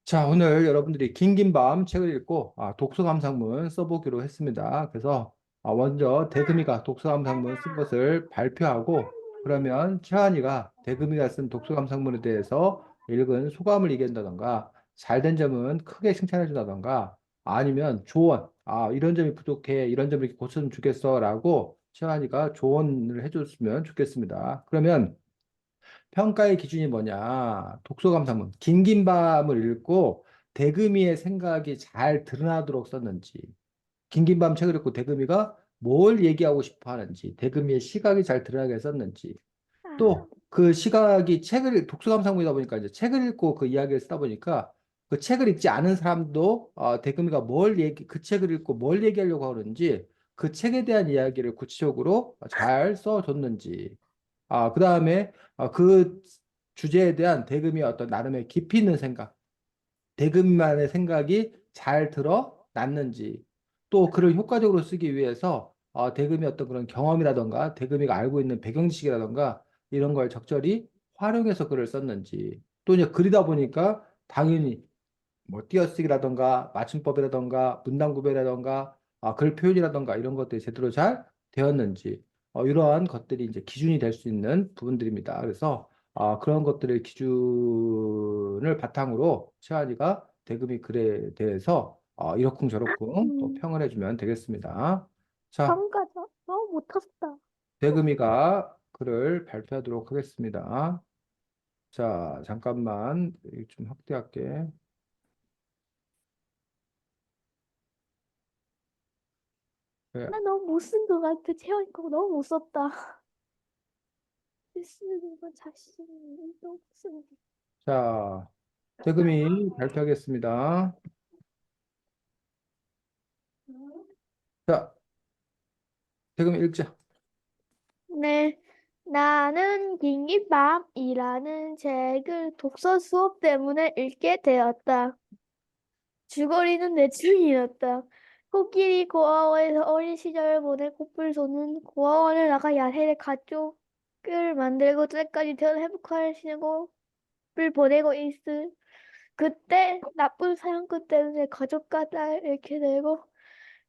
자, 오늘 여러분들이 긴긴 밤 책을 읽고 독서 감상문 써보기로 했습니다. 그래서 먼저 대금이가 독서 감상문 쓴 것을 발표하고 그러면 채환이가 대금이가 쓴 독서 감상문에 대해서 읽은 소감을 얘기한다던가 잘된 점은 크게 칭찬해 준다던가 아니면 조언, 이런 점이 부족해, 이런 점을 이렇게 고쳐주면 좋겠어 라고 채환이가 조언을 해줬으면 좋겠습니다. 그러면 평가의 기준이 뭐냐? 독서감상문. 긴긴 밤을 읽고 대금이의 생각이 잘 드러나도록 썼는지, 긴긴 밤 책을 읽고 대금이가 뭘 얘기하고 싶어 하는지, 대금이의 시각이 잘 드러나게 썼는지, 또 그 시각이 독서감상문이다 보니까 이제 책을 읽고 그 이야기를 쓰다 보니까 그 책을 읽지 않은 사람도 대금이가 그 책을 읽고 뭘 얘기하려고 하는지 그 책에 대한 이야기를 구체적으로 잘 써줬는지, 그 다음에 그 주제에 대한 대금이 어떤 나름의 깊이 있는 생각, 대금만의 생각이 잘 드러났는지, 또 글을 효과적으로 쓰기 위해서 대금이 어떤 그런 경험이라던가, 대금이가 알고 있는 배경 지식이라던가, 이런 걸 적절히 활용해서 글을 썼는지, 또 이제 글이다 보니까 당연히 뭐 띄어쓰기라던가 맞춤법이라던가 문단 구별이라던가 글 표현이라던가 이런 것들이 제대로 잘 되었는지 이러한 것들이 이제 기준이 될 수 있는 부분들입니다. 그래서 그런 것들의 기준을 바탕으로 채환이가 대금이 글에 대해서 이러쿵저러쿵 또 음, 평을 해주면 되겠습니다. 자, 평가죠? 너무 못했다. 대금이가 글을 발표하도록 하겠습니다. 자, 잠깐만 이거 좀 확대할게. 네. 나 너무 못 쓴 것 같아. 채원 거 너무 못 썼다. 쓰는 건 자신이 너무 쓰는 게. 자, 대금이 발표하겠습니다. 자, 대금 읽자. 네, 나는 긴긴 밤이라는 책을 독서 수업 때문에 읽게 되었다. 줄거리는 대충이었다. 코끼리 고아원에서 어린 시절을 보낸 코뿔소는 고아원을 나가 야생의 가족을 만들고 때까지 태어난 행복한 신고 를 보내고 있을 그때 나쁜 사냥꾼 때문에 가족과 딸을 잃게 되고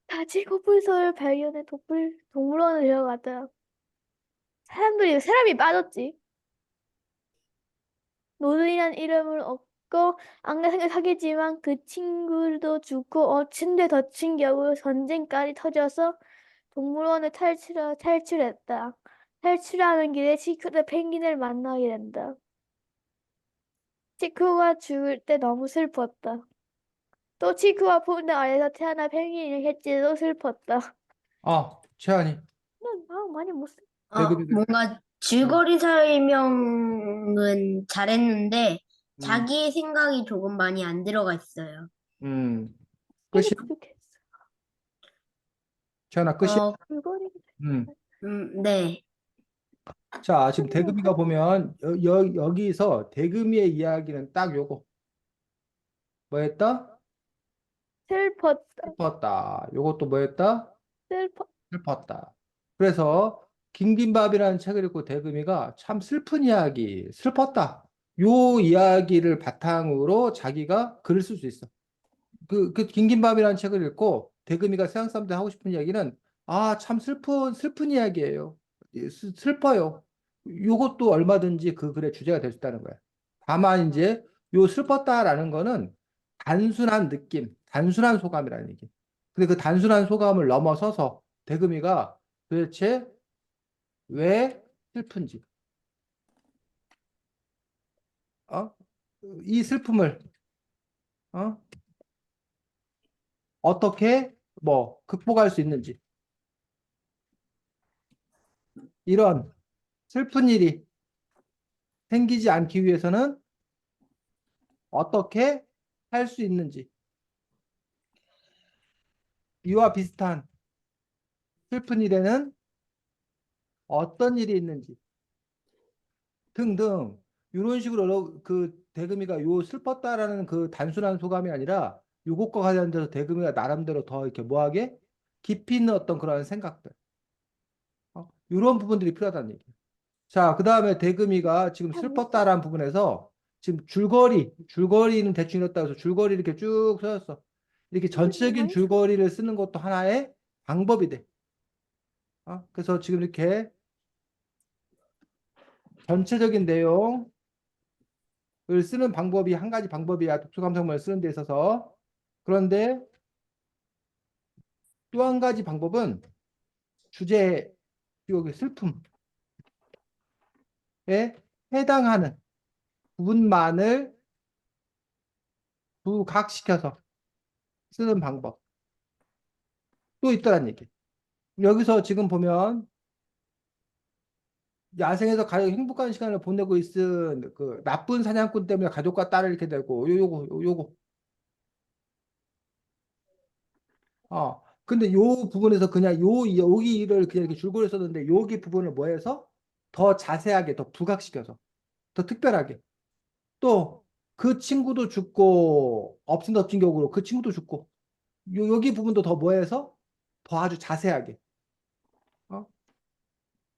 다시 코뿔소를 발견해 동물원을 데려갔다. 사람이 빠졌지. 노른이란 이름을 얻고 안경생을 사귀지만 그 친구도 죽고 어친데 덮친 겨우 전쟁까지 터져서 동물원을 탈출했다. 탈출하는 길에 시크릿 펭귄을 만나게 된다. 치쿠가 죽을 때 너무 슬펐다. 또 치쿠와 폰드 아래서 태어난 펭귄을 했지도 슬펐다. 최한이. 많이 못 쓰. 대금이. 뭔가 음, 줄거리 설명은 잘했는데 음, 자기 생각이 조금 많이 안 들어가 있어요. 음. 끝이. 힘이 부족했어. 최한아, 끝이. 어, 줄거리 음. 네. 자, 지금 설명 대금이가 할 보면 여기서 대금이의 이야기는 딱 요거. 뭐였다? 슬펐다. 슬펐다. 요것도 뭐였다? 슬퍼. 슬펐다. 그래서 긴긴밥이라는 책을 읽고 대금이가 참 슬픈 이야기, 슬펐다. 요 이야기를 바탕으로 자기가 글을 쓸 수 있어. 그 긴긴밤이라는 책을 읽고 대금이가 세상 사람들 하고 싶은 이야기는 참 슬픈 이야기예요. 슬퍼요. 요것도 얼마든지 그 글의 주제가 될 수 있다는 거야. 다만 이제 요 슬펐다라는 거는 단순한 느낌, 단순한 소감이라는 얘기. 근데 그 단순한 소감을 넘어서서 대금이가 도대체 왜 슬픈지, 어? 이 슬픔을 어? 어떻게 뭐 극복할 수 있는지 이런 슬픈 일이 생기지 않기 위해서는 어떻게 할 수 있는지, 이와 비슷한 슬픈 일에는 어떤 일이 있는지 등등 이런 식으로 그 대금이가 요 슬펐다라는 그 단순한 소감이 아니라 요것과 관련돼서 대금이가 나름대로 더 이렇게 뭐하게 깊이 있는 어떤 그런 생각들, 이런 부분들이 필요하다는 얘기예요. 자, 그 다음에 대금이가 지금 잘못 써. 슬펐다라는 부분에서 지금 줄거리는 대충 이렇다고 해서 줄거리 이렇게 쭉 써졌어. 이렇게 전체적인 줄거리를 쓰는 것도 하나의 방법이 돼. 그래서 지금 이렇게 전체적인 내용을 쓰는 방법이 한 가지 방법이야. 독서감상문을 쓰는 데 있어서. 그런데 또 한 가지 방법은 주제, 여기 슬픔에 해당하는 부분만을 부각시켜서 쓰는 방법. 또 있더란 얘기. 여기서 지금 보면 야생에서 가장 행복한 시간을 보내고 있은 그 나쁜 사냥꾼 때문에 가족과 딸을 잃게 되고 요거. 근데 요 부분에서 그냥 여기를 그냥 이렇게 줄거리 썼는데 여기 부분을 뭐 해서 더 자세하게 더 부각시켜서 더 특별하게 또 그 친구도 죽고 엎친덮친격으로 그 친구도 죽고 여기 부분도 더 뭐 해서 더 아주 자세하게 어?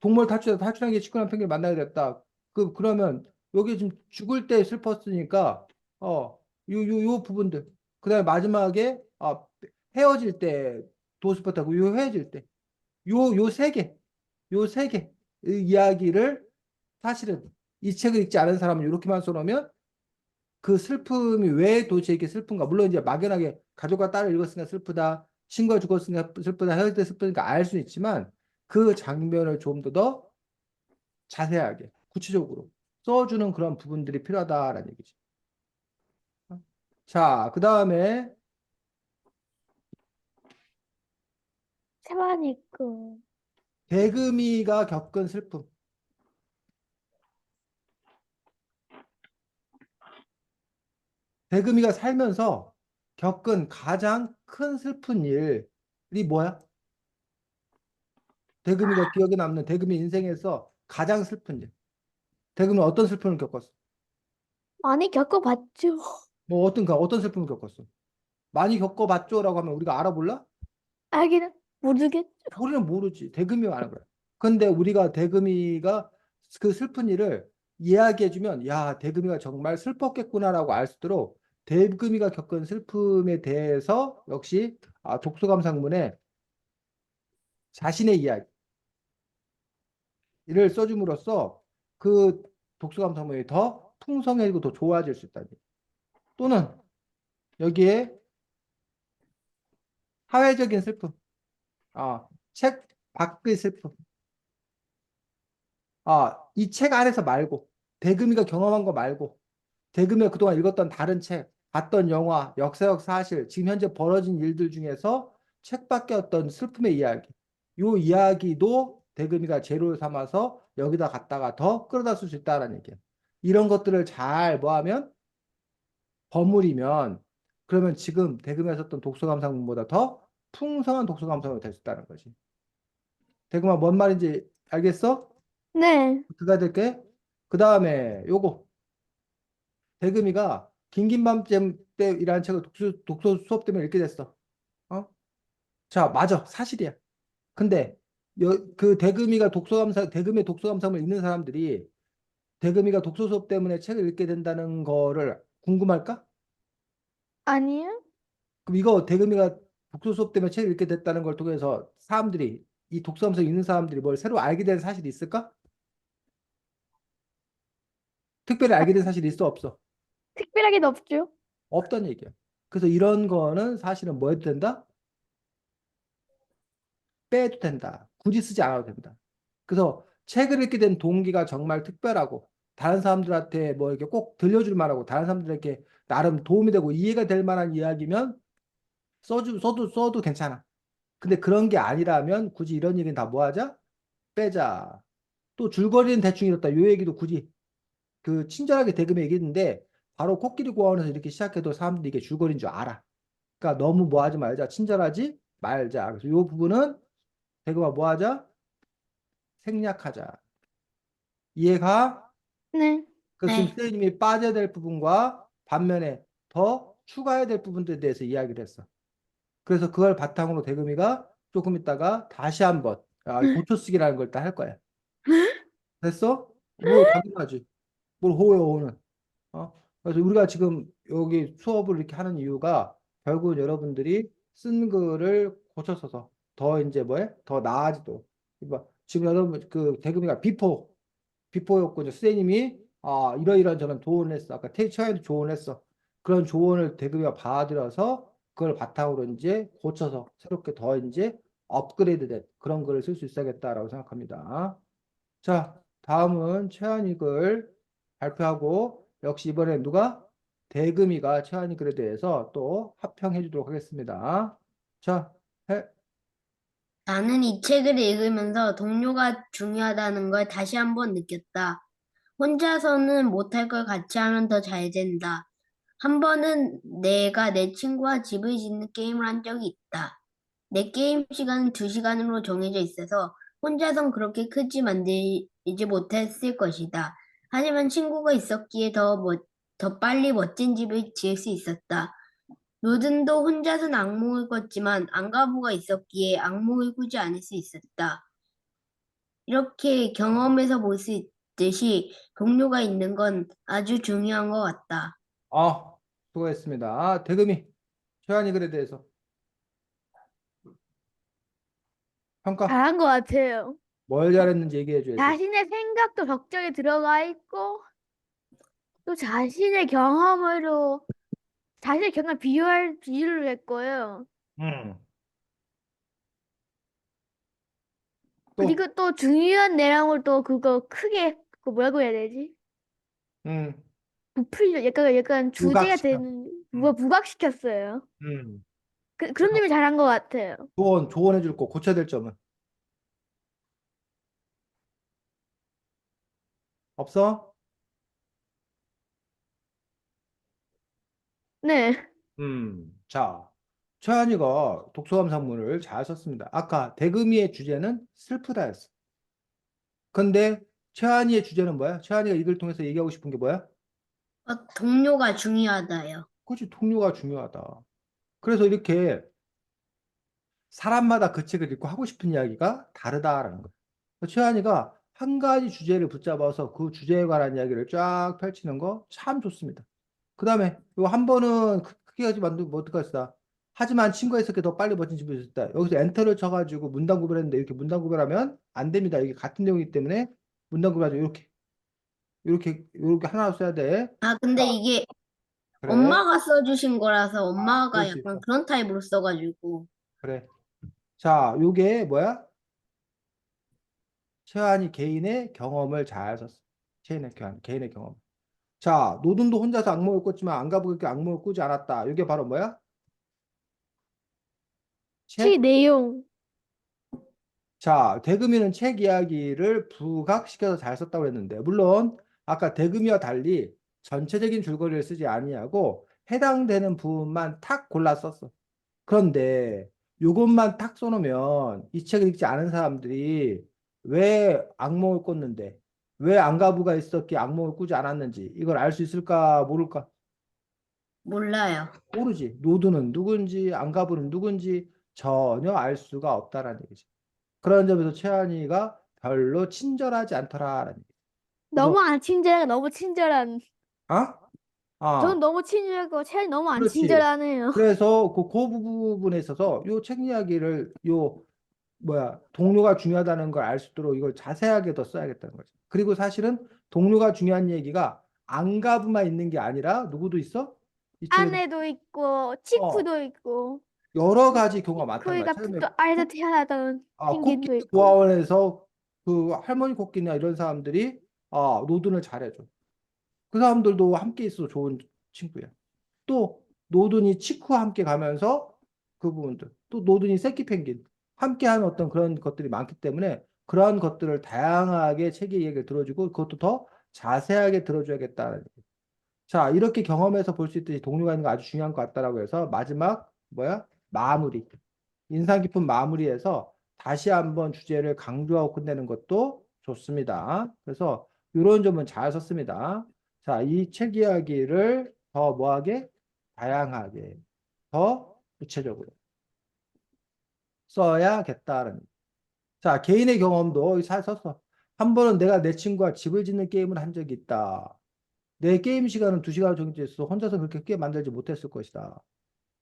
동물 탈출한 게 치쿠란 펭귄을 만나게 됐다. 그러면 여기 지금 죽을 때 슬펐으니까 요 부분들. 그다음에 마지막에 헤어질 때 도스퍼하고 요 헤어질 때 요 세 개. 요 세 개 이야기를 사실은 이 책을 읽지 않은 사람은 이렇게만 써놓으면 그 슬픔이 왜 도대체 이렇게 슬픈가. 물론 이제 막연하게 가족과 딸을 잃었으니까 슬프다. 친구가 죽었으니까 슬프다. 헤어질 때 슬프니까 알 수는 있지만 그 장면을 좀 더 자세하게 구체적으로 써주는 그런 부분들이 필요하다라는 얘기지. 자, 그 다음에 세환이고. 대금이가 겪은 슬픔. 대금이가 살면서 겪은 가장 큰 슬픈 일이 뭐야? 대금이가 기억에 남는 대금이 인생에서 가장 슬픈 일. 대금은 어떤 슬픔을 겪었어? 많이 겪어봤죠. 뭐 어떤 슬픔을 겪었어? 많이 겪어봤죠라고 하면 우리가 알아볼라? 알기는 모르겠죠. 우리는 모르지. 대금이 아는 거야. 근데 우리가 대금이가 그 슬픈 일을 이야기해주면 야, 대금이가 정말 슬펐겠구나라고 알 수 있도록 대금이가 겪은 슬픔에 대해서 역시 독서감상문에 자신의 이야기를 써줌으로써 그 독서감상문이 더 풍성해지고 더 좋아질 수 있다. 또는 여기에 사회적인 슬픔, 책 밖의 슬픔, 이 책 안에서 말고 대금이가 경험한 거 말고 대금이가 그동안 읽었던 다른 책, 봤던 영화, 역사적 사실, 지금 현재 벌어진 일들 중에서 책밖에 어떤 슬픔의 이야기, 요 이야기도 대금이가 재료를 삼아서 여기다 갖다가 더 끌어다 쓸 수 있다는 얘기예요. 이런 것들을 잘 뭐하면 버무리면 그러면 지금 대금이가 썼던 독서감상문보다 더 풍성한 독서감상이 될 수 있다는 거지. 대금아 뭔 말인지 알겠어? 네. 그가 될게. 그 다음에 요거 대금이가 긴긴 밤잼 때이라는 책을 독서 수업 때문에 읽게 됐어. 어? 자, 맞아. 사실이야. 근데 그 대금의 독서감상을 읽는 사람들이 대금이가 독서 수업 때문에 책을 읽게 된다는 거를 궁금할까? 아니요. 그럼 이거 대금이가 독서 수업 때문에 책을 읽게 됐다는 걸 통해서 사람들이 이 독서감상 읽는 사람들이 뭘 새로 알게 된 사실이 있을까? 특별히 알게 된 사실이 있어 없어? 특별하게는 없죠. 없단 얘기야. 그래서 이런 거는 사실은 뭐 해도 된다? 빼도 된다. 굳이 쓰지 않아도 된다. 그래서 책을 읽게 된 동기가 정말 특별하고 다른 사람들한테 뭐 이렇게 꼭 들려줄 만하고 다른 사람들에게 나름 도움이 되고 이해가 될 만한 이야기면 써도 괜찮아. 근데 그런 게 아니라면 굳이 이런 얘기는 다 뭐 하자? 빼자. 또 줄거리는 대충 이렇다. 요 얘기도 굳이 그 친절하게 대금에 얘기했는데 바로 코끼리 고아원에서 이렇게 시작해도 사람들이 이게 줄거리인 줄 알아. 그러니까 너무 뭐 하지 말자. 친절하지 말자. 그래서 요 부분은 대금아 뭐 하자? 생략하자. 이해가? 네. 그 지금 네. 선생님이 빠져야 될 부분과 반면에 더 추가해야 될 부분들에 대해서 이야기를 했어. 그래서 그걸 바탕으로 대금이가 조금 있다가 다시 한번 고쳐쓰기라는 걸 다 할 거야. 됐어? 뭐 당연하지. 뭘 호요, 호는. 그래서 우리가 지금 여기 수업을 이렇게 하는 이유가 결국은 여러분들이 쓴 글을 고쳐서서 더 이제 뭐해? 더 나아지도록. 지금 여러분 그 대금이가 비포였고 이제 선생님이 이러이러한 저는 조언을 했어. 아까 태치하에도 조언을 했어. 그런 조언을 대금이가 받아들여서 그걸 바탕으로 이제 고쳐서 새롭게 더 이제 업그레이드된 그런 글을 쓸 수 있어야겠다라고 생각합니다. 자, 다음은 최한이 글 발표하고 역시 이번에 누가? 대금이가 최한이 글에 대해서 또 합평해 주도록 하겠습니다. 자, 해. 나는 이 책을 읽으면서 동료가 중요하다는 걸 다시 한번 느꼈다. 혼자서는 못할 걸 같이 하면 더 잘 된다. 한 번은 내가 내 친구와 집을 짓는 게임을 한 적이 있다. 내 게임 시간은 2시간으로 정해져 있어서 혼자선 그렇게 크지 만들지 못했을 것이다. 하지만 친구가 있었기에 더 빨리 멋진 집을 지을 수 있었다. 노든도 혼자선 악몽을 꿨지만 안가부가 있었기에 악몽을 꾸지 않을 수 있었다. 이렇게 경험에서 볼 수 있듯이 동료가 있는 건 아주 중요한 것 같다. 아, 수고했습니다. 대금이 최한이 글에 대해서 평가. 잘한 것 같아요. 뭘 잘했는지 얘기해 줘야지. 자신의 생각도 적절히 들어가 있고, 또 자신의 경험 비유를 했고요. 음. 또, 그리고 또 중요한 내용을 또 그거 크게, 그 뭐라고 해야 되지? 음, 약간 주제가 부각시켜. 되는, 음, 부각시켰어요. 음. 그런 점이 잘한 것 같아요. 조언해 줄 거, 고쳐야 될 점은 없어? 네. 자, 최한이가 독서감 상문을 잘 썼습니다. 아까 대금이의 주제는 슬프다였어. 근데 최한이의 주제는 뭐야? 최한이가 이걸 통해서 얘기하고 싶은 게 뭐야? 동료가 중요하다요. 그렇지, 동료가 중요하다. 그래서 이렇게 사람마다 그 책을 읽고 하고 싶은 이야기가 다르다라는 거예요. 최한이가 한 가지 주제를 붙잡아서 그 주제에 관한 이야기를 쫙 펼치는 거 참 좋습니다. 그 다음에 이거 한 번은 크게 하지 만들면 어떡하겠어. 하지만 친구가 있었기에 더 빨리 멋진 집을 지었다. 여기서 엔터를 쳐가지고 문단 구별했는데 이렇게 문단 구별하면 안 됩니다. 이게 같은 내용이기 때문에 문단 구별하죠. 이렇게 하나 써야 돼. 근데 자, 이게 그래. 엄마가 써주신 거라서 엄마가 그렇지. 약간 그런 타입으로 써가지고. 그래. 자, 요게 뭐야? 최한이 개인의 경험을 잘 썼어. 개인의 경험. 자, 노든도 혼자서 악몽을 꿨지만 안가부에게 악몽을 꾸지 않았다. 이게 바로 뭐야? 책 책? 내용. 자, 대금이는 책 이야기를 부각시켜서 잘 썼다고 했는데, 물론 아까 대금이와 달리 전체적인 줄거리를 쓰지 아니하고 해당되는 부분만 탁 골라 썼어. 그런데 이것만 탁 써놓으면 이 책을 읽지 않은 사람들이 왜 악몽을 꿨는데, 왜 안가부가 있었기에 악몽을 꾸지 않았는지 이걸 알 수 있을까, 모를까? 몰라요. 모르지. 노드는 누군지, 안가부는 누군지 전혀 알 수가 없다라는 얘기지. 그런 점에서 최한이가 별로 친절하지 않더라라는 얘기. 그래서 너무 친절한. 아, 저는 아, 너무 친절하고, 채연이 너무 안 그렇지. 친절하네요. 그래서 그 부분에 있어서 요 책 이야기를 요 뭐야 동료가 중요하다는 걸 알 수 있도록 이걸 자세하게 더 써야겠다는 거지. 그리고 사실은 동료가 중요한 얘기가 안가부만 있는 게 아니라 누구도 있어? 이 책에 아내도 있고, 어 치쿠도 있고, 여러 가지 경우가 많단 말이야. 치쿠이가 처음에 또 아래서 태어나던 코끼리 펭귄도 있고. 보아원에서 그 할머니 코끼리나 이런 사람들이 노든을 잘해줘. 그 사람들도 함께 있어서 좋은 친구야. 또 노든이 치쿠와 함께 가면서 그 부분들, 또 노든이 새끼 펭귄 함께하는 어떤 그런 것들이 많기 때문에 그러한 것들을 다양하게 책의 얘기를 들어주고 그것도 더 자세하게 들어줘야겠다는 얘기. 자, 이렇게 경험해서 볼 수 있듯이 동료가 있는 거 아주 중요한 것 같다라고 해서 마지막 뭐야? 마무리. 인상 깊은 마무리에서 다시 한번 주제를 강조하고 끝내는 것도 좋습니다. 그래서 이런 점은 잘 썼습니다. 자, 이 책 이야기를 더 뭐하게? 다양하게, 더 구체적으로 써야겠다는. 자, 개인의 경험도 잘 썼어. 한 번은 내가 내 친구와 집을 짓는 게임을 한 적이 있다. 내 게임 시간은 2시간으로 정해져 있어. 혼자서 그렇게 크게 만들지 못했을 것이다.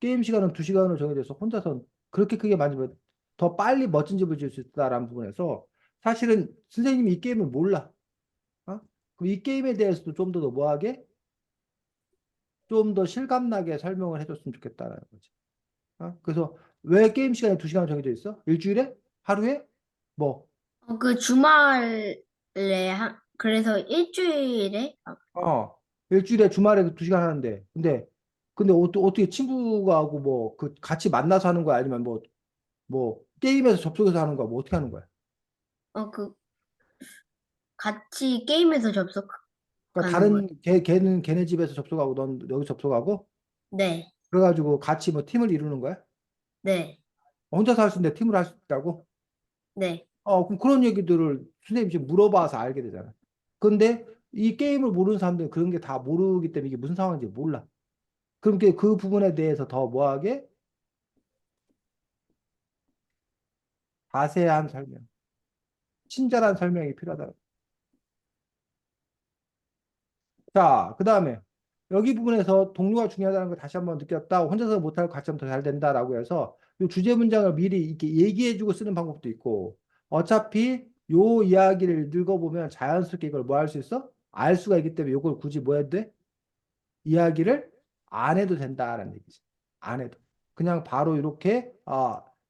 게임 시간은 2시간으로 정해져 있어. 혼자서 그렇게 크게 만들면 더 빨리 멋진 집을 지을 수 있다라는 부분에서 사실은 선생님이 이 게임을 몰라. 어? 그럼 이 게임에 대해서도 좀 더 뭐하게 좀 더 실감나게 설명을 해줬으면 좋겠다라는 거지. 그래서 왜 게임 시간이 2시간 정해져 있어? 일주일에? 하루에? 뭐, 그 주말에 그래서 일주일에 일주일에 주말에 2시간 하는데. 근데 어떻게 친구가 하고 뭐, 그 같이 만나서 하는 거야? 아니면 뭐, 게임에서 접속해서 하는 거야? 뭐 어떻게 하는 거야? 그 같이 게임에서 그러니까 접속하는 거예요. 걔는 걔네 집에서 접속하고 넌 여기 접속하고 네, 그래가지고 같이 뭐 팀을 이루는 거야? 네, 혼자서 할 수 있는데 팀을 할 수 있다고? 네, 그럼 그런 얘기들을 선생님이 지금 물어봐서 알게 되잖아. 근데 이 게임을 모르는 사람들은 그런 게 다 모르기 때문에 이게 무슨 상황인지 몰라. 그럼 그 부분에 대해서 더 뭐하게 자세한 설명, 친절한 설명이 필요하다. 자, 그 다음에 여기 부분에서 동료가 중요하다는 걸 다시 한번 느꼈다. 혼자서 못할 것 같이 하면 더 잘 된다라고 해서 이 주제 문장을 미리 이렇게 얘기해주고 쓰는 방법도 있고 어차피 요 이야기를 읽어보면 자연스럽게 이걸 뭐 할 수 있어? 알 수가 있기 때문에 이걸 굳이 뭐 해도 돼? 이야기를 안 해도 된다라는 얘기지. 안 해도. 그냥 바로 이렇게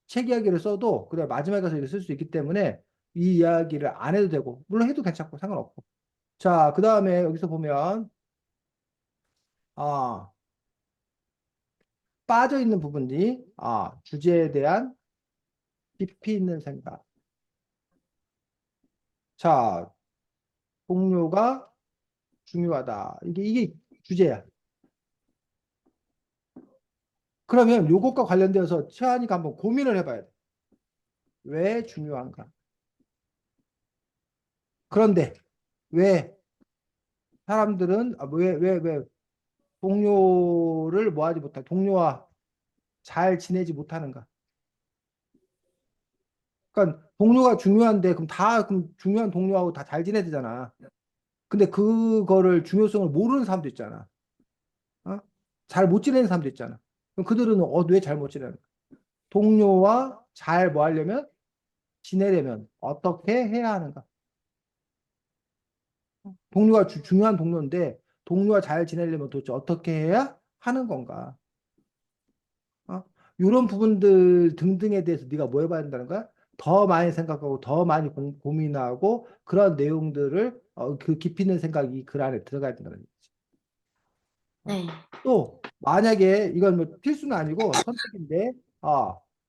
책 이야기를 써도 그래 마지막에 가서 이렇게 쓸 수 있기 때문에 이 이야기를 안 해도 되고 물론 해도 괜찮고 상관없고. 자, 그 다음에 여기서 보면 아, 빠져 있는 부분이 주제에 대한 깊이 있는 생각. 자, 동료가 중요하다. 이게 주제야. 그러면 요것과 관련되어서 채환이가 한번 고민을 해봐야 돼. 왜 중요한가? 그런데 왜 사람들은 왜 동료를 뭐 하지 못할 동료와 잘 지내지 못하는가? 그러니까 동료가 중요한데 그럼 중요한 동료하고 다 잘 지내야 되잖아. 근데 그거를 중요성을 모르는 사람도 있잖아. 어? 잘 못 지내는 사람도 있잖아. 그럼 그들은 왜 잘 못 지내는 거야? 동료와 잘 뭐 하려면 지내려면 어떻게 해야 하는가? 동료가 중요한 동료인데 동료와 잘 지내려면 도대체 어떻게 해야 하는 건가? 이런 부분들 등등에 대해서 네가 뭐 해봐야 된다는 거야? 더 많이 생각하고 더 많이 고민하고 그런 내용들을 그 깊이 있는 생각이 글 안에 들어가야 된다는 얘기지. 네, 또 만약에 이건 뭐 필수는 아니고 선택인데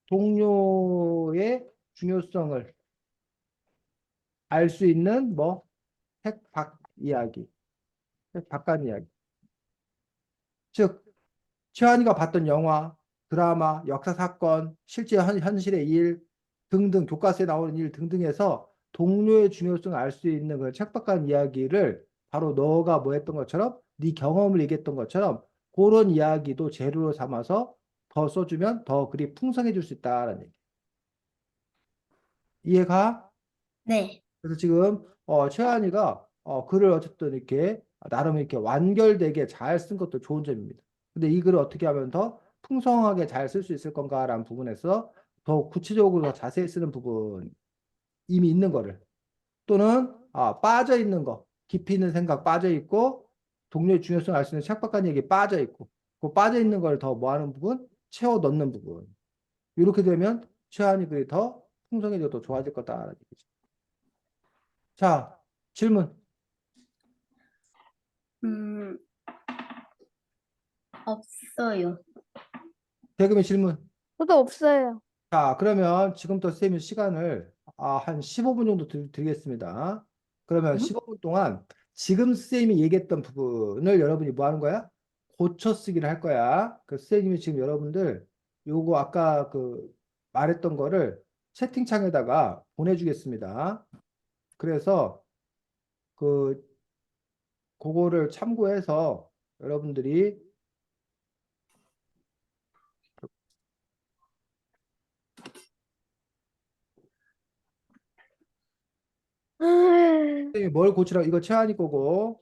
동료의 중요성을 알 수 있는 뭐 핵박 이야기, 핵박간 이야기. 즉 최한이가 봤던 영화, 드라마, 역사 사건, 실제 현실의 일 등등 교과서에 나오는 일 등등에서 동료의 중요성을 알 수 있는 그런 척박한 이야기를 바로 너가 뭐 했던 것처럼 네 경험을 얘기했던 것처럼 그런 이야기도 재료로 삼아서 더 써주면 더 글이 풍성해질 수 있다라는 얘기. 이해가? 네, 그래서 지금 최한이가 글을 어쨌든 이렇게 나름 이렇게 완결되게 잘 쓴 것도 좋은 점입니다. 근데 이 글을 어떻게 하면 더 풍성하게 잘 쓸 수 있을 건가라는 부분에서 더 구체적으로 더 자세히 쓰는 부분 이미 있는 거를 또는 빠져 있는 거 깊이 있는 생각 빠져 있고 동료의 중요성을 알 수 있는 척박한 얘기 빠져 있고 그 빠져 있는 걸 더 뭐 하는 부분 채워 넣는 부분 이렇게 되면 최한이 글이 더 풍성해져도 좋아질 거다라는 얘기죠. 자, 질문. 음, 없어요. 대금의 질문. 저도 없어요. 자, 그러면 지금부터 선생님이 시간을 한 15분 정도 드리겠습니다. 그러면 응? 15분 동안 지금 선생님이 얘기했던 부분을 여러분이 뭐 하는 거야? 고쳐 쓰기를 할 거야. 그 선생님이 지금 여러분들 요거 아까 그 말했던 거를 채팅창에다가 보내주겠습니다. 그래서 그 그거를 참고해서 여러분들이 선생님이 뭘 고치라고 이거 최한이 거고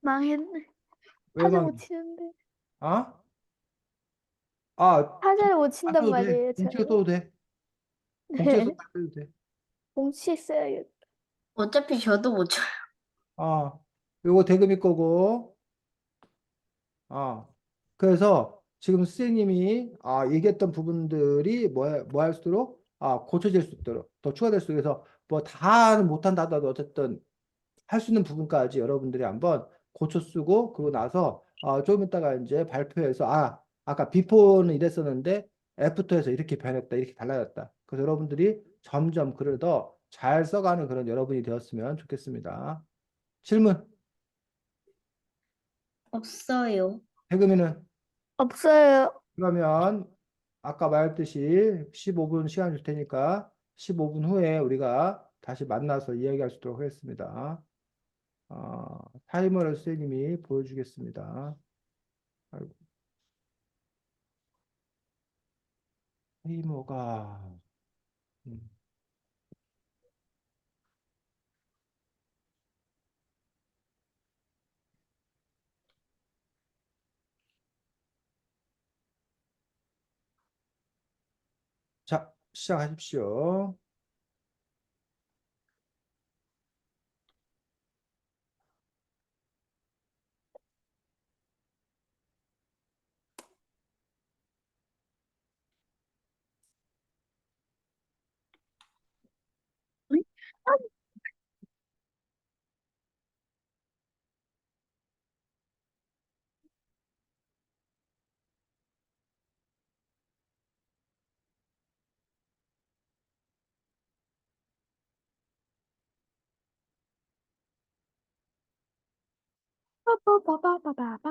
망했네. 왜 타자 못 막, 치는데. 아? 아, 타자를 못 안 친단 써도 돼. 말이에요, 공치가 저는. 써도 돼. 공치가 네. 써도 돼. 공치 써야겠다. 어차피 저도 못 쳐요. 아, 요거 대금이 거고, 아, 그래서 지금 선생님이 얘기했던 부분들이 뭐 할 수 있도록 고쳐질 수 있도록 더 추가될 수 있도록 해서 뭐 다는 못한다 하더라도 어쨌든 할 수 있는 부분까지 여러분들이 한번 고쳐 쓰고 그러고 나서 조금 있다가 이제 발표해서 아까 비포는 이랬었는데 애프터에서 이렇게 변했다 이렇게 달라졌다. 그래서 여러분들이 점점 글을 더 잘 써가는 그런 여러분이 되었으면 좋겠습니다. 질문 없어요. 대금이는 없어요. 그러면 아까 말했듯이 15분 시간 줄 테니까 15분 후에 우리가 다시 만나서 이야기할 수 있도록 하겠습니다. 타이머를 선생님이 보여주겠습니다. 아이고, 타이머가 음, 자, 시작하십시오. 빠바바바바바.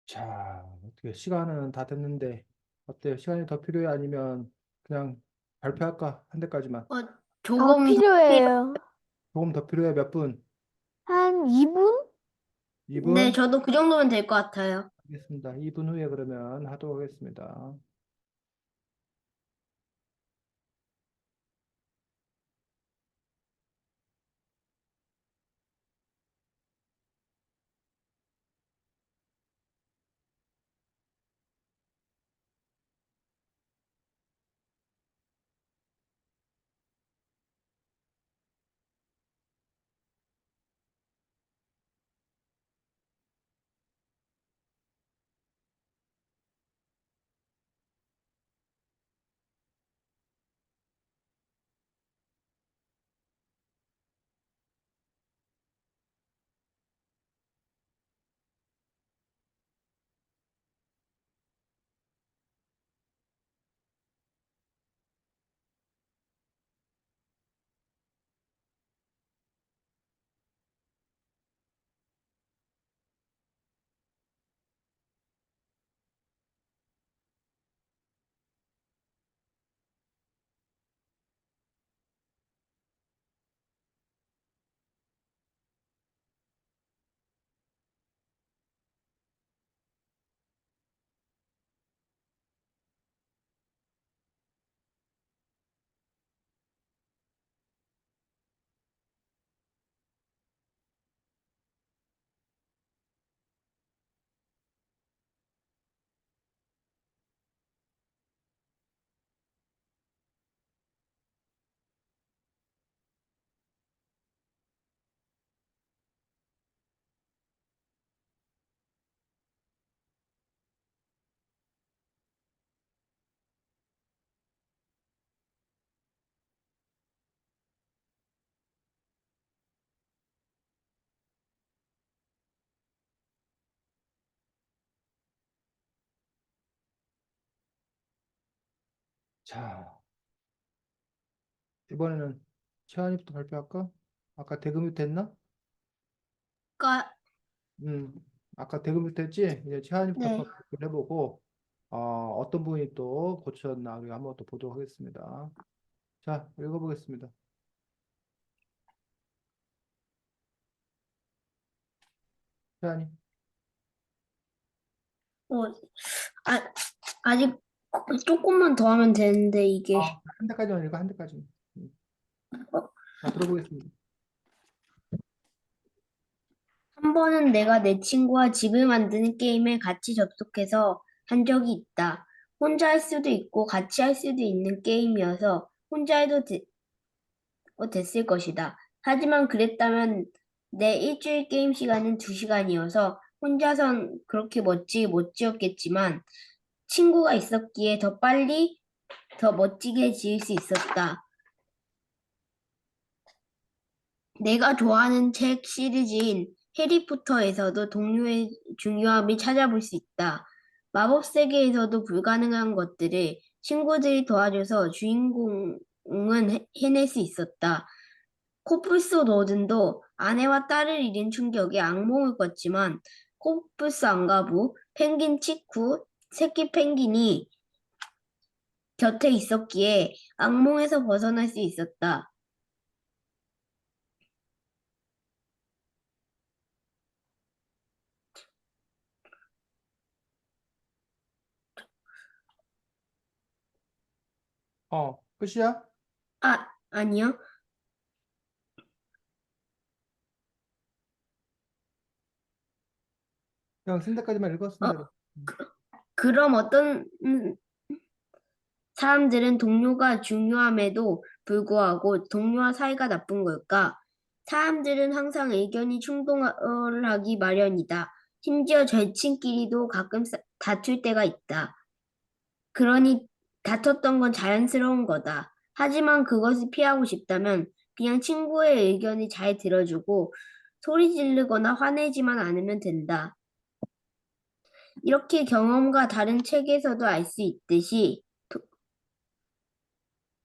자, 어떻게 시간은 다 됐는데 어때요? 시간이 더 필요해? 아니면 그냥 발표할까? 한 대까지만. 어, 더 조금 더 필요. 필요해요. 조금 더 필요해? 몇 분? 한 2분? 네, 2분? 저도 그 정도면 될 것 같아요. 알겠습니다. 2분 후에 그러면 하도록 하겠습니다. 자, 이번에는 채환이부터 발표할까? 아까 대금부터 했나? 그러니까, 음, 아까 대금부터 했지? 이제 채환이부터 네. 발표를 해보고 어떤 분이 또 고쳤나 우리가 한번 또 보도록 하겠습니다. 자, 읽어보겠습니다. 채환이. 어, 아, 아직 조금만 더 하면 되는데, 이게. 한 대까지만 읽어, 한 대까지만. 어, 자, 들어보겠습니다. 한 번은 내가 내 친구와 집을 만드는 게임에 같이 접속해서 한 적이 있다. 혼자 할 수도 있고 같이 할 수도 있는 게임이어서 혼자 해도 됐을 것이다. 하지만 그랬다면 내 일주일 게임 시간은 2시간이어서 혼자선 그렇게 멋지게 못 지었겠지만 친구가 있었기에 더 빨리 더 멋지게 지을 수 있었다. 내가 좋아하는 책 시리즈인 해리포터에서도 동료의 중요함을 찾아볼 수 있다. 마법 세계에서도 불가능한 것들을 친구들이 도와줘서 주인공은 해낼 수 있었다. 코뿔소 로든도 아내와 딸을 잃은 충격에 악몽을 꿨지만 코뿔소 안가부, 펭귄 치쿠, 새끼 펭귄이 곁에 있었기에 악몽에서 벗어날 수 있었다. 끝이야? 아니요. 그냥 쓴 대까지만 읽었으면 어, 돼. 그럼 어떤 사람들은 동료가 중요함에도 불구하고 동료와 사이가 나쁜 걸까? 사람들은 항상 의견이 충돌하기 마련이다. 심지어 절친끼리도 가끔 다툴 때가 있다. 그러니 다퉜던 건 자연스러운 거다. 하지만 그것을 피하고 싶다면 그냥 친구의 의견을 잘 들어주고 소리 지르거나 화내지만 않으면 된다. 이렇게 경험과 다른 책에서도 알 수 있듯이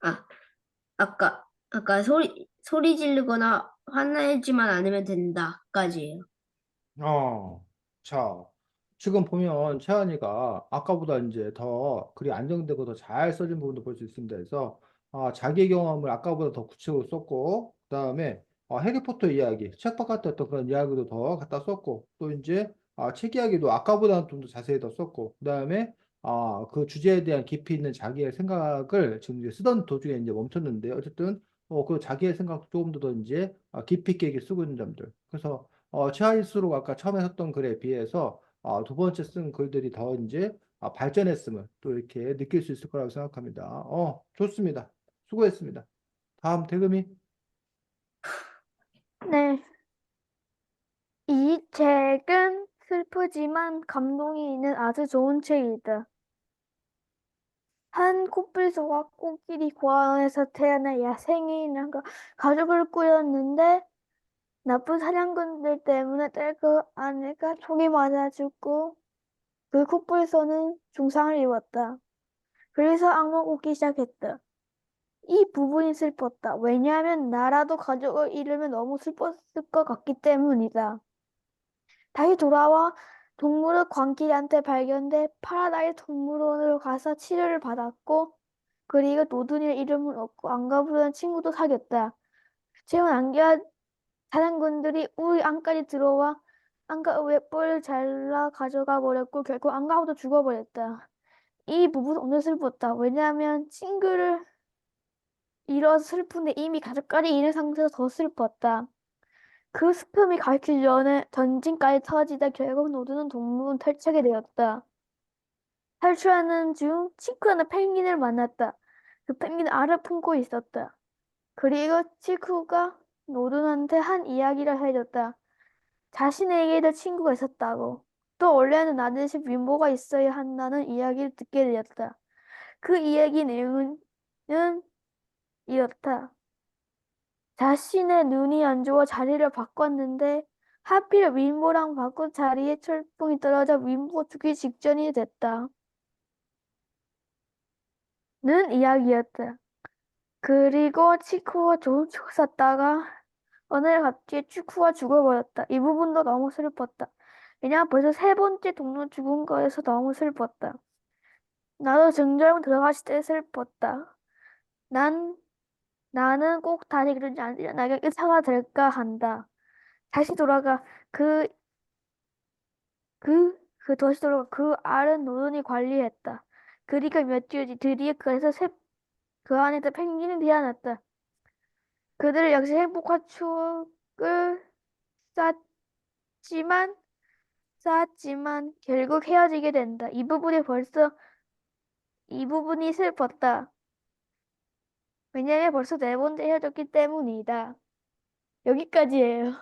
아, 아까 소리 지르거나 화내지만 않으면 된다까지예요. 어, 자, 지금 보면 채연이가 아까보다 이제 더 글이 안정되고 더 잘 써진 부분도 볼 수 있습니다. 그래서 자기 경험을 아까보다 더 구체적으로 썼고, 그다음에 해리포터 이야기, 책 바깥에 어떤 그런 이야기도 더 갖다 썼고, 또 이제 책 이야기도 아까보다는 좀 더 자세히 더 썼고, 그다음에 그 주제에 대한 깊이 있는 자기의 생각을 지금 이제 쓰던 도중에 이제 멈췄는데, 어쨌든 그 자기의 생각 조금 더 이제 깊이 있게 쓰고 있는 점들. 그래서 최하일수록 아까 처음에 썼던 글에 비해서 두 번째 쓴 글들이 더 이제 발전했음을 또 이렇게 느낄 수 있을 거라고 생각합니다. 좋습니다. 수고했습니다. 다음 대금이. 네. 이 책은 슬프지만 감동이 있는 아주 좋은 책이다. 한 코뿔소가 코끼리 고아원에서 태어난 야생인과 가족을 꾸렸는데 나쁜 사냥꾼들 때문에 딸그 아내가 총에 맞아 죽고 그 코뿔소는 중상을 입었다. 그래서 악몽 꾸기 시작했다. 이 부분이 슬펐다. 왜냐하면 나라도 가족을 잃으면 너무 슬펐을 것 같기 때문이다. 다시 돌아와 동물의 광길이한테 발견돼 파라다이스 동물원으로 가서 치료를 받았고 그리고 노든이의 이름을 얻고 안가 부르는 친구도 사귀었다. 지금 안개와 사냥꾼들이 우리 안까지 들어와 안가 외뿔을 잘라 가져가 버렸고 결국 안가부터 죽어버렸다. 이 부분 오늘 슬펐다. 왜냐하면 친구를 잃어서 슬픈데 이미 가족까지 잃은 상태에서 더 슬펐다. 그 스픔이 가시기 전에 전진까지 터지다 결국 노드는 동물원 탈출하게 되었다. 탈출하는 중 치쿠는 펭귄을 만났다. 그 펭귄은 알을 품고 있었다. 그리고 치쿠가 노든한테 한 이야기를 해줬다. 자신에게도 친구가 있었다고. 또 원래는 나 대신 윈보가 있어야 한다는 이야기를 듣게 되었다. 그 이야기 내용은 이렇다. 자신의 눈이 안 좋아 자리를 바꿨는데 하필 윈보랑 바꾼 자리에 철풍이 떨어져 윈보 죽기 직전이 됐다. 는 이야기였다. 그리고 치쿠가 좋은 축을 샀다가 어느 날 갑자기 치쿠가 죽어버렸다. 이 부분도 너무 슬펐다. 왜냐면 벌써 세 번째 동료 죽은 거에서 너무 슬펐다. 나도 정정 들어갔을 때 슬펐다. 난 나는 꼭 다시 그러지 않으려 나게 의사가 될까 한다. 다시 돌아가 그 다시 돌아가 그 알은 노른이 관리했다. 그리고 몇 주 뒤 드디어 그 안에서 펭귄이 태어났다. 그들은 역시 행복한 추억을 쌓지만 쌓았지만 결국 헤어지게 된다. 이 부분이 슬펐다. 왜냐면 벌써 네 번째 헤어졌기 때문이다. 여기까지예요.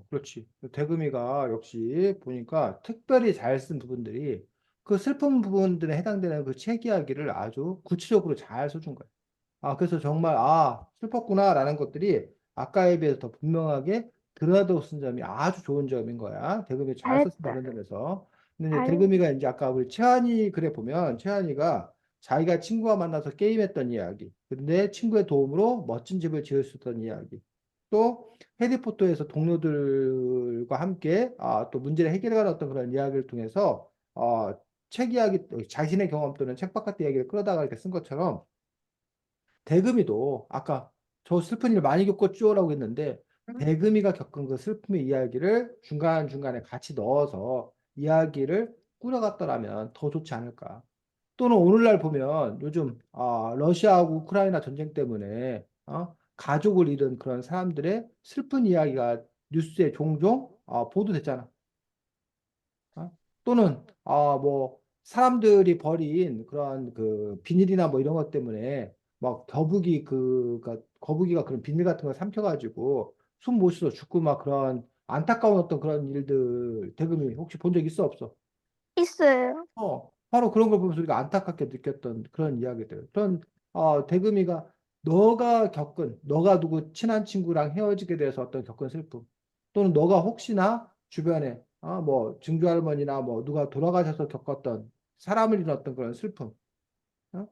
그렇지. 대금이가 역시 보니까 특별히 잘 쓴 부분들이 그 슬픈 부분들에 해당되는 그 책 이야기를 아주 구체적으로 잘 써준 거야. 그래서 정말, 슬펐구나라는 것들이 아까에 비해서 더 분명하게 드러나도록 쓴 점이 아주 좋은 점인 거야. 대금이 잘 썼습니다. 잘했다. 그런 점에서. 근데 이제 잘 대금이가 이제 아까 우리 채환이 글에 보면 채환이가 자기가 친구와 만나서 게임했던 이야기. 근데 친구의 도움으로 멋진 집을 지을 수 있던 이야기. 또 해리포터에서 동료들과 함께 또 문제를 해결하는 어떤 그런 이야기를 통해서 책 이야기, 자신의 경험 또는 책 바깥 이야기를 끌어다가 이렇게 쓴 것처럼 대금이도 아까 저 슬픈 일 많이 겪었죠라고 했는데 대금이가 겪은 그 슬픔의 이야기를 중간중간에 같이 넣어서 이야기를 꾸려갔더라면 더 좋지 않을까. 또는 오늘날 보면 요즘 러시아하고 우크라이나 전쟁 때문에 가족을 잃은 그런 사람들의 슬픈 이야기가 뉴스에 종종 보도됐잖아. 또는 뭐 사람들이 버린 그런 그 비닐이나 뭐 이런 것 때문에 막 거북이가 그런 비닐 같은 걸 삼켜가지고 숨 못 쉬어 죽고 막 그런 안타까운 어떤 그런 일들 대금이 혹시 본 적 있어 없어? 있어요. 바로 그런 걸 보면서 우리가 안타깝게 느꼈던 그런 이야기들. 그런, 대금이가 너가 누구 친한 친구랑 헤어지게 돼서 어떤 겪은 슬픔. 또는 너가 혹시나 주변에, 뭐, 증조할머니나 뭐, 누가 돌아가셔서 겪었던 사람을 잃었던 그런 슬픔. 어?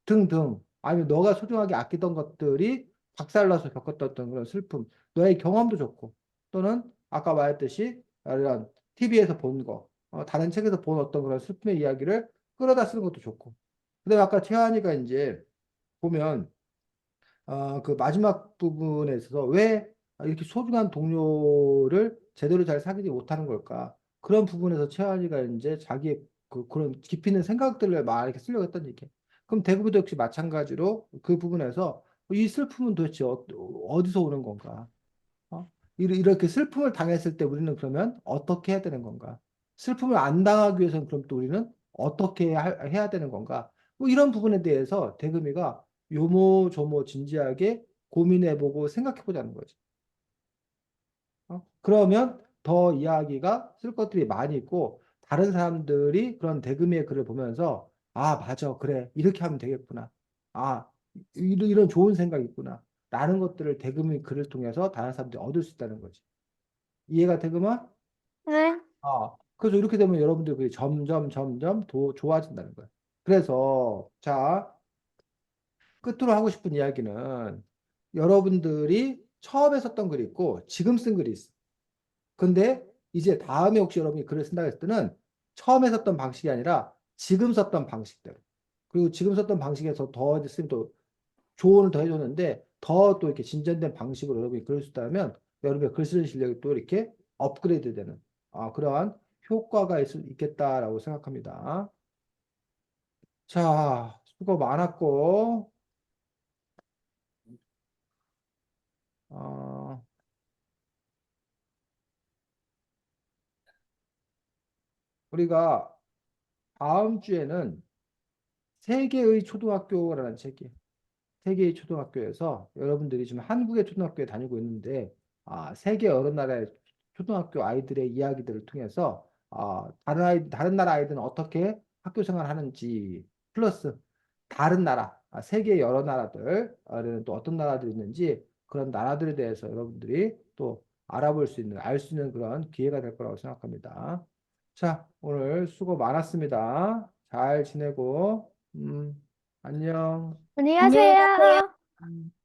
등등. 아니면 너가 소중하게 아끼던 것들이 박살나서 겪었던 그런 슬픔. 너의 경험도 좋고. 또는 아까 말했듯이 이런 TV에서 본 거. 다른 책에서 본 어떤 그런 슬픔의 이야기를 끌어다 쓰는 것도 좋고. 그다음에 아까 채환이가 이제 보면 그 마지막 부분에 있어서 왜 이렇게 소중한 동료를 제대로 잘 사귀지 못하는 걸까? 그런 부분에서 채환이가 이제 자기의 그런 깊이 있는 생각들을 막 이렇게 쓰려고 했던 얘기. 그럼 대구도 역시 마찬가지로 그 부분에서 이 슬픔은 도대체 어디서 오는 건가? 이렇게 슬픔을 당했을 때 우리는 그러면 어떻게 해야 되는 건가? 슬픔을 안 당하기 위해서는 그럼 또 우리는 어떻게 해야 되는 건가? 뭐 이런 부분에 대해서 대금이가 요모조모 진지하게 고민해보고 생각해보자는 거지. 그러면 더 이야기가 쓸 것들이 많이 있고 다른 사람들이 그런 대금이의 글을 보면서 아, 맞아, 그래, 이렇게 하면 되겠구나. 아, 이런 좋은 생각이 있구나. 라는 것들을 대금의 글을 통해서 다른 사람들이 얻을 수 있다는 거지. 이해가 되구만? 네. 그래서 이렇게 되면 여러분들 그게 점점 점점 더 좋아진다는 거예요. 그래서 자, 끝으로 하고 싶은 이야기는 여러분들이 처음에 썼던 글이 있고 지금 쓴 글이 있어. 근데 이제 다음에 혹시 여러분이 글을 쓴다고 했을 때는 처음에 썼던 방식이 아니라 지금 썼던 방식대로. 그리고 지금 썼던 방식에서 더 이제 쓰면 또 조언을 더 해줬는데 더 또 이렇게 진전된 방식으로 여러분이 글을 쓰다면 여러분의 글 쓰는 실력이 또 이렇게 업그레이드 되는 그러한 효과가 있겠다라고 생각합니다. 자, 수고 많았고, 어, 우리가 다음 주에는 세계의 초등학교라는 책이 세계의 초등학교에서 여러분들이 지금 한국의 초등학교에 다니고 있는데 세계 여러 나라의 초등학교 아이들의 이야기들을 통해서 다른 나라 아이들은 어떻게 학교 생활을 하는지 플러스 다른 나라 세계 여러 나라들은 또 어떤 나라들이 있는지 그런 나라들에 대해서 여러분들이 또 알아볼 수 있는 알 수 있는 그런 기회가 될 거라고 생각합니다. 자, 오늘 수고 많았습니다. 잘 지내고 안녕. 안녕히 안녕히 가세요. 가세요.